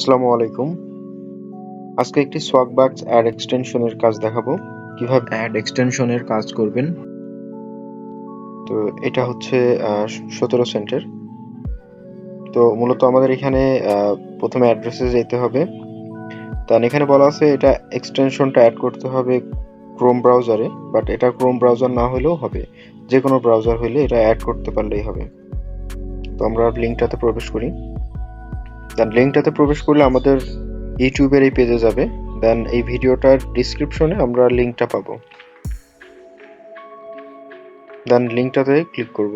আসসালামু আলাইকুম। আজকে একটি সোয়াগবাক্স অ্যাড এক্সটেনশনের কাজ দেখাবো। কিভাবে অ্যাড এক্সটেনশনের কাজ করবেন। তো এটা হচ্ছে 17 সেন্টের। তো মূলত আমাদের এখানে প্রথমে অ্যাড্রেসে যেতে হবে। দেন এখানে বলা আছে এটা এক্সটেনশনটা অ্যাড করতে হবে ক্রোম ব্রাউজারে, বাট এটা ক্রোম ব্রাউজার না হলেও হবে। যে কোনো ব্রাউজার হলে এটা অ্যাড করতে পারলেই হবে। তো আমরা লিঙ্কটাতে প্রবেশ করি। দেন লিঙ্কটাতে প্রবেশ করলে আমাদের ইউটিউবের এই পেজে যাবে। দেন এই ভিডিওটার ডিসক্রিপশনে আমরা লিঙ্কটা পাবো। দেন লিঙ্কটাতে ক্লিক করব।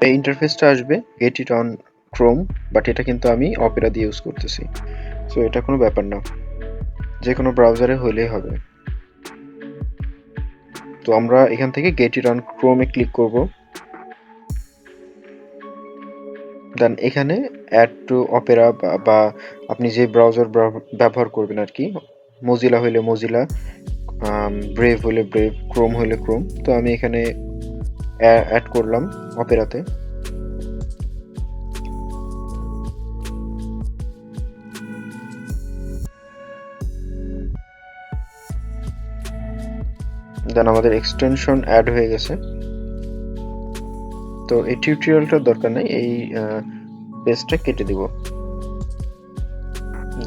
এই ইন্টারফেসটা আসবে get it on Chrome, but এটা কিন্তু আমি অপেরা দিয়ে ইউজ করতেছি, সো এটা কোনো ব্যাপার না, যে কোনো ব্রাউজারে হলেই হবে। তো আমরা এখান থেকে গেট ইট অন ক্রোমে ক্লিক করব। দেন এখানে অ্যাড টু অপেরা বা আপনি যে ব্রাউজার ব্যবহার করবেন আর কি, মজিলা হইলে মজিলা, ব্রেভ হলে ব্রেভ, ক্রোম হলে ক্রোম। তো আমি এখানে অ্যাড করলাম অপেরাতে। দেন আমাদের এক্সটেনশন অ্যাড হয়ে গেছে। তো এই টিউটোরিয়ালটার দরকার নেই, এই পেজটা কেটে দিব।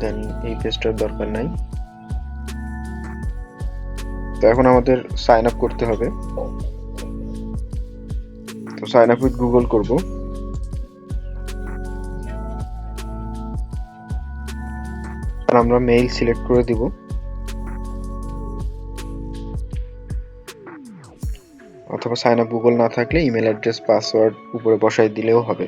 দেন এই পেজটার দরকার নাই। তো এখন আমাদের সাইন আপ করতে হবে। তো সাইন আপ উইথ গুগল করব। আমরা মেইল সিলেক্ট করে দিব। অথবা সাইন আপ গুগল না থাকলে ইমেল অ্যাড্রেস পাসওয়ার্ড উপরে বসাই দিলেও হবে।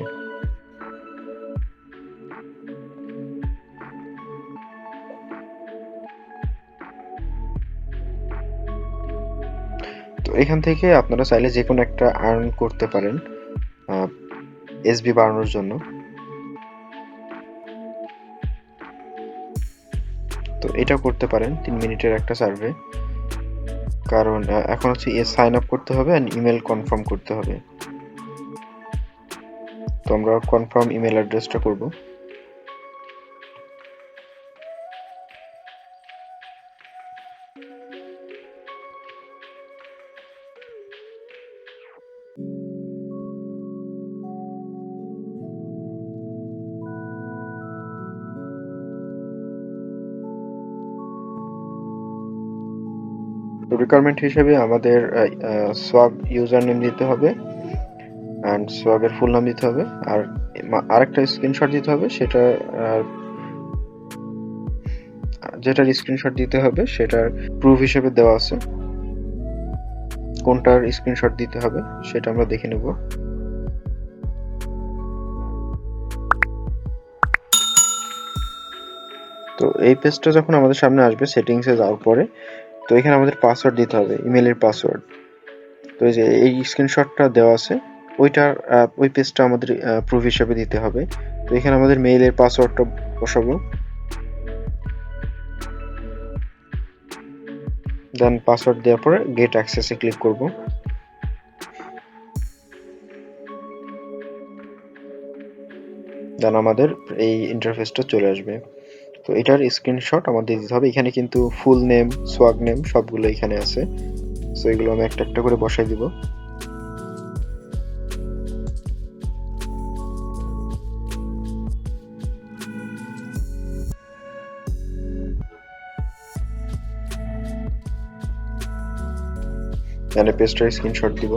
তো এখান থেকে আপনারা চাইলে যে কোনো একটা আর্ন করতে পারেন এসবি বাড়ানোর জন্য। তো এটা করতে পারেন 3 মিনিটের একটা সার্ভে, কারণ এখন হচ্ছে সাইন আপ করতে হবে এন্ড ইমেল কনফার্ম করতে হবে। তো আমরা কনফার্ম ইমেল অ্যাড্রেসটা করব। রিকোয়ারমেন্ট হিসেবে আমাদের সোয়াগ ইউজার নেম দিতে হবে অ্যান্ড সোয়াগের ফুল নাম দিতে হবে, আর আরেকটা স্ক্রিনশট দিতে হবে। যেটার স্ক্রিনশট দিতে হবে সেটার প্রুফ হিসেবে দেওয়া আছে। কোনটার স্ক্রিনশট দিতে হবে সেটা আমরা দেখে নেব। তো এই পেজটা যখন আমাদের সামনে আসবে সেটিংসে যাওয়ার পরে, তো এখানে আমাদের পাসওয়ার্ড দিতে হবে, ইমেলের পাসওয়ার্ড। তো এই যে এই স্ক্রিনশটটা দেওয়া আছে, ওই পেজটা আমাদের প্রুফ হিসেবে দিতে হবে। তো এখানে আমাদের মেইলের পাসওয়ার্ডটা বসাবো। দেন পাসওয়ার্ড দেওয়ার পরে গেট অ্যাক্সেসে ক্লিক করব। দেন আমাদের এই ইন্টারফেসটা চলে আসবে। তো এটার স্ক্রিনশট আমাদের দিতে হবে। এখানে কিন্তু ফুল নেম, সোয়াগ নেম সবগুলো এখানে আছে। সো এগুলো আমি একটা একটা করে বসাই দিব। এখানে পেজটার স্ক্রিনশট দিব।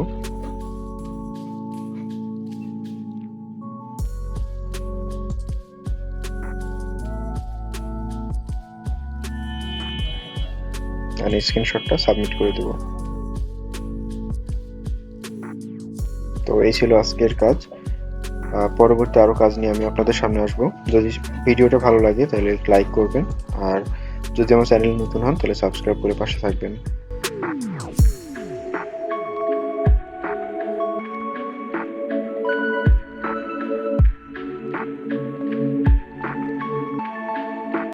আমি স্ক্রিনশটটা সাবমিট করে দেব। তো এই ছিল আজকের কাজ। পরবর্তী আরো কাজ নিয়ে আমি আপনাদের সামনে আসব। যদি ভিডিওটা ভালো লাগে তাহলে লাইক করবেন, আর যদি আমার চ্যানেল নতুন হন তাহলে সাবস্ক্রাইব করে পাশে থাকবেন।